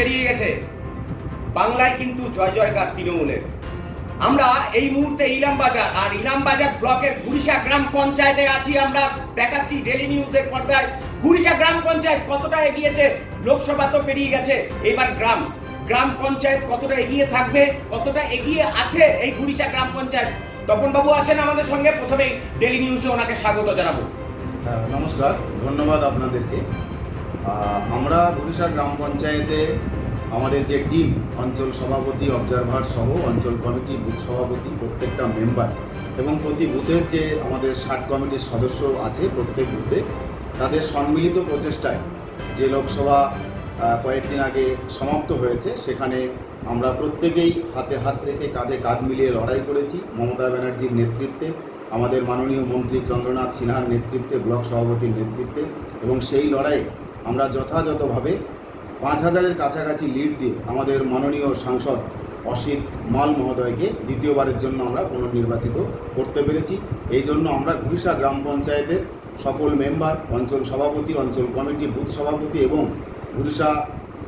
পেরিয়ে গেছে, বাংলায় কিন্তু জয় জয়কার তৃণমূলের। আমরা এই মুহূর্তে ইলামবাজার ব্লকের গুরিশা গ্রাম পঞ্চায়েতে আছি। আমরা দেখাচ্ছি ডেলি নিউজের পর্দায় গুরিশা গ্রাম পঞ্চায়েত কতটা এগিয়েছে। লোকসভা তো পেরিয়ে গেছে, এবার গ্রাম পঞ্চায়েত কতটা এগিয়ে থাকবে, কতটা এগিয়ে আছে এই গুরিশা গ্রাম পঞ্চায়েত। তপন বাবু আছেন আমাদের সঙ্গে, প্রথমেই ডেলি নিউজে ওনাকে স্বাগত জানাবো। নমস্কার, ধন্যবাদ আপনাদেরকে। আমরা গুরিশা গ্রাম পঞ্চায়েতে আমাদের যে টিম, অঞ্চল সভাপতি, অবজারভার সহ অঞ্চল কমিটি, বুথ সভাপতি, প্রত্যেকটা মেম্বার এবং প্রতি বুথের যে আমাদের 60 কমিটির সদস্য আছে প্রত্যেক বুথে, তাদের সম্মিলিত প্রচেষ্টায় যে লোকসভা কয়েকদিন আগে সমাপ্ত হয়েছে, সেখানে আমরা প্রত্যেকেই হাতে হাত রেখে কাঁধে কাঁধ মিলিয়ে লড়াই করেছি। মমতা ব্যানার্জির নেতৃত্বে, আমাদের মাননীয় মন্ত্রী চন্দ্রনাথ সিনহার নেতৃত্বে, ব্লক সভাপতির নেতৃত্বে, এবং সেই লড়াইয়ে আমরা যথাযথভাবে 5000-এর কাছাকাছি লিড দিয়ে আমাদের মাননীয় সাংসদ অসিত মাল মহোদয়কে দ্বিতীয়বারের জন্য আমরা পুনর্নির্বাচিত করতে পেরেছি। এই জন্য আমরা গুরিশা গ্রাম পঞ্চায়েতের সকল মেম্বার, অঞ্চল সভাপতি, অঞ্চল কমিটি, বুথ সভাপতি এবং গুরিশা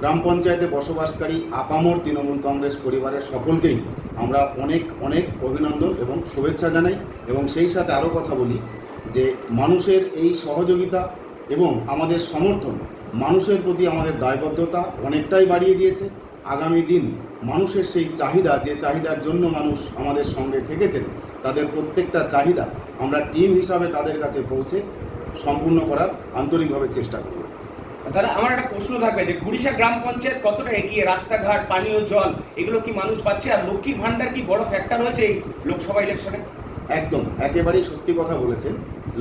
গ্রাম পঞ্চায়েতে বসবাসকারী আপামর তৃণমূল কংগ্রেস পরিবারের সকলকেই আমরা অনেক অনেক অভিনন্দন এবং শুভেচ্ছা জানাই। এবং সেই সাথে আরও কথা বলি যে মানুষের এই সহযোগিতা এবং আমাদের সমর্থন মানুষের প্রতি আমাদের দায়বদ্ধতা অনেকটাই বাড়িয়ে দিয়েছে। আগামী দিন মানুষের সেই চাহিদা, যে চাহিদার জন্য মানুষ আমাদের সঙ্গে থেকেছেন, তাদের প্রত্যেকটা চাহিদা আমরা টিম হিসাবে তাদের কাছে পৌঁছে সম্পূর্ণ করার আন্তরিকভাবে চেষ্টা করব। তাহলে আমার একটা প্রশ্ন থাকবে যে গুরিশা গ্রাম পঞ্চায়েত কতটা এগিয়ে, রাস্তাঘাট, পানীয় জল এগুলো কি মানুষ পাচ্ছে? আর লক্ষ্মীর ভান্ডার কি বড় ফ্যাক্টর হয়েছে এই লোকসভা ইলেকশনে? একদম, একেবারেই সত্যি কথা বলেছেন।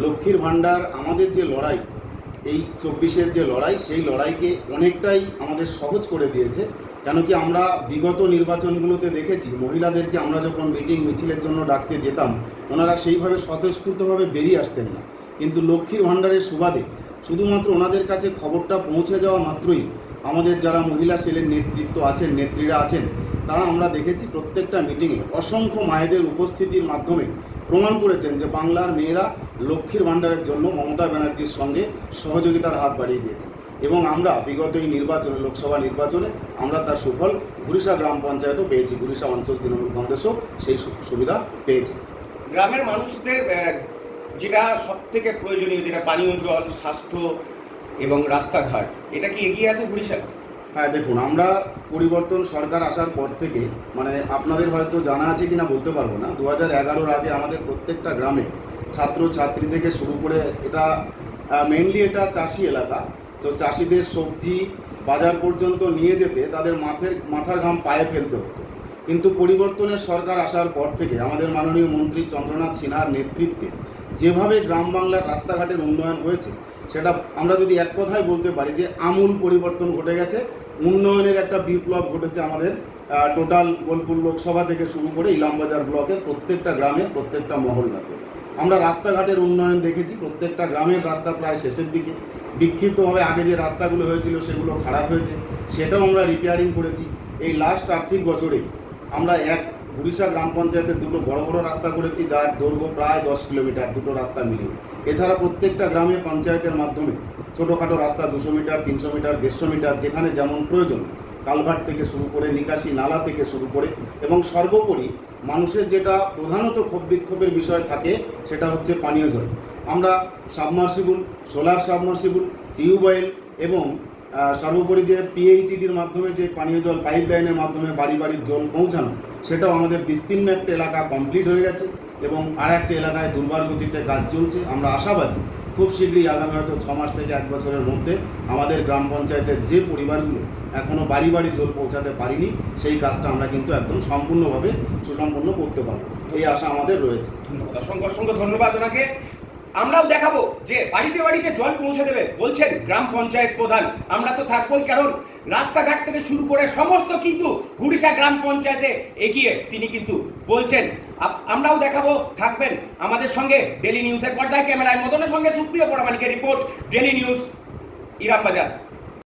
লক্ষ্মীর ভান্ডার আমাদের যে লড়াই, এই 24-এর যে লড়াই, সেই লড়াইকে অনেকটাই আমাদের সহজ করে দিয়েছে। কেন কি আমরা বিগত নির্বাচনগুলোতে দেখেছি, মহিলাদেরকে আমরা যখন মিটিং মিছিলের জন্য ডাকতে যেতাম, ওনারা সেইভাবে স্বতঃস্ফূর্তভাবে বেরিয়ে আসতেন না। কিন্তু লক্ষ্মীর ভান্ডারের সুবাদে শুধুমাত্র ওনাদের কাছে খবরটা পৌঁছে যাওয়া মাত্রই আমাদের যারা মহিলা সেলের নেতৃত্ব আছেন, নেত্রীরা আছেন, তারা আমরা দেখেছি প্রত্যেকটা মিটিংয়ে অসংখ্য মায়েদের উপস্থিতির মাধ্যমে প্রমাণ করেছেন যে বাংলার মেয়েরা লক্ষ্মীর ভান্ডারের জন্য মমতা ব্যানার্জির সঙ্গে সহযোগিতার হাত বাড়িয়ে দিয়েছেন। এবং আমরা বিগত এই নির্বাচনে, লোকসভা নির্বাচনে আমরা তার সুফল গুরিশা গ্রাম পঞ্চায়েতও পেয়েছি। গুরিশা অঞ্চল তৃণমূল কংগ্রেসও সেই সুবিধা পেয়েছে। গ্রামের মানুষদের যেটা সব থেকে প্রয়োজনীয়, যেটা পানীয় জল, স্বাস্থ্য এবং রাস্তাঘাট, এটা কি এগিয়ে আছে গুরিশা? হ্যাঁ, দেখুন, আমরা পরিবর্তন সরকার আসার পর থেকে, মানে আপনাদের হয়তো জানা আছে কিনা বলতে পারবো না, 2011-র আগে আমাদের প্রত্যেকটা গ্রামে ছাত্র ছাত্রী থেকে শুরু করে, এটা মেইনলি এটা চাষি এলাকা, তো চাষিদের সবজি বাজার পর্যন্ত নিয়ে যেতে তাদের মাথার ঘাম পায়ে ফেলতে হতো। কিন্তু পরিবর্তনের সরকার আসার পর থেকে আমাদের মাননীয় মন্ত্রী চন্দ্রনাথ সিনহার নেতৃত্বে যেভাবে গ্রাম বাংলার রাস্তাঘাটের উন্নয়ন হয়েছে, সেটা আমরা যদি এক কথায় বলতে পারি যে আমূল পরিবর্তন ঘটে গেছে। উন্নয়নের একটা বিপ্লব ঘটেছে আমাদের টোটাল বোলপুর লোকসভা থেকে শুরু করে ইলামবাজার ব্লকের প্রত্যেকটা গ্রামের প্রত্যেকটা মহল্লাতে আমরা রাস্তাঘাটের উন্নয়ন দেখেছি। প্রত্যেকটা গ্রামের রাস্তা প্রায় শেষের দিকে, বিক্ষিপ্তভাবে আগে যে রাস্তাগুলো হয়েছিল সেগুলো খারাপ হয়েছে, সেটাও আমরা রিপেয়ারিং করেছি। এই লাস্ট আর্থিক বছরেই আমরা গুরিশা গ্রাম পঞ্চায়েতের দুটো বড় বড় রাস্তা করেছি, যার দৈর্ঘ্য প্রায় 10 কিলোমিটার, দুটো রাস্তা মিলিয়ে। এছাড়া প্রত্যেকটা গ্রামে পঞ্চায়েতের মাধ্যমে ছোটোখাটো রাস্তা 200 মিটার, 300 মিটার, 150 মিটার, যেখানে যেমন প্রয়োজন, কালভার্ট থেকে শুরু করে, নিকাশি নালা থেকে শুরু করে, এবং সর্বোপরি মানুষের যেটা প্রধানত ক্ষোভ বিক্ষোভের বিষয় থাকে, সেটা হচ্ছে পানীয় জল। আমরা সাবমার্সিবল, সোলার সাবমার্সিবল, টিউবওয়েল এবং সর্বোপরি যে পিএইচইডির মাধ্যমে যে পানীয় জল পাইপলাইনের মাধ্যমে বাড়ি বাড়ির জল পৌঁছানো, সেটাও আমাদের বিস্তীর্ণ একটা এলাকা কমপ্লিট হয়ে গেছে এবং আর একটা এলাকায় দুর্বার গতিতে কাজ চলছে। আমরা আশাবাদী খুব শীঘ্রই, আগামী হয়তো 6 মাস থেকে 1 বছরের মধ্যে আমাদের গ্রাম পঞ্চায়েতের যে পরিবারগুলো এখনও বাড়ি বাড়ি জল পৌঁছাতে পারিনি, সেই কাজটা আমরা কিন্তু একদম সম্পূর্ণভাবে সুসম্পন্ন করতে পারবো, এই আশা আমাদের রয়েছে। ধন্যবাদ, অসংখ্য ধন্যবাদ ওনাকে। আমরাও দেখাবো যে বাড়িতে বাড়িতে জল পৌঁছে দেবে বলছেন গ্রাম পঞ্চায়েত প্রধান। আমরা তো থাকবোই, কারণ রাস্তাঘাট থেকে শুরু করে সমস্ত কিন্তু গুরিশা গ্রাম পঞ্চায়েতে এগিয়ে তিনি কিন্তু বলছেন। আমরাও দেখাবো, থাকবেন আমাদের সঙ্গে। ডেলি নিউজের পর্দায় ক্যামেরায় মদনের সঙ্গে সুপ্রিয় পরামানিকের রিপোর্ট, ডেলি নিউজ, ইলামবাজার।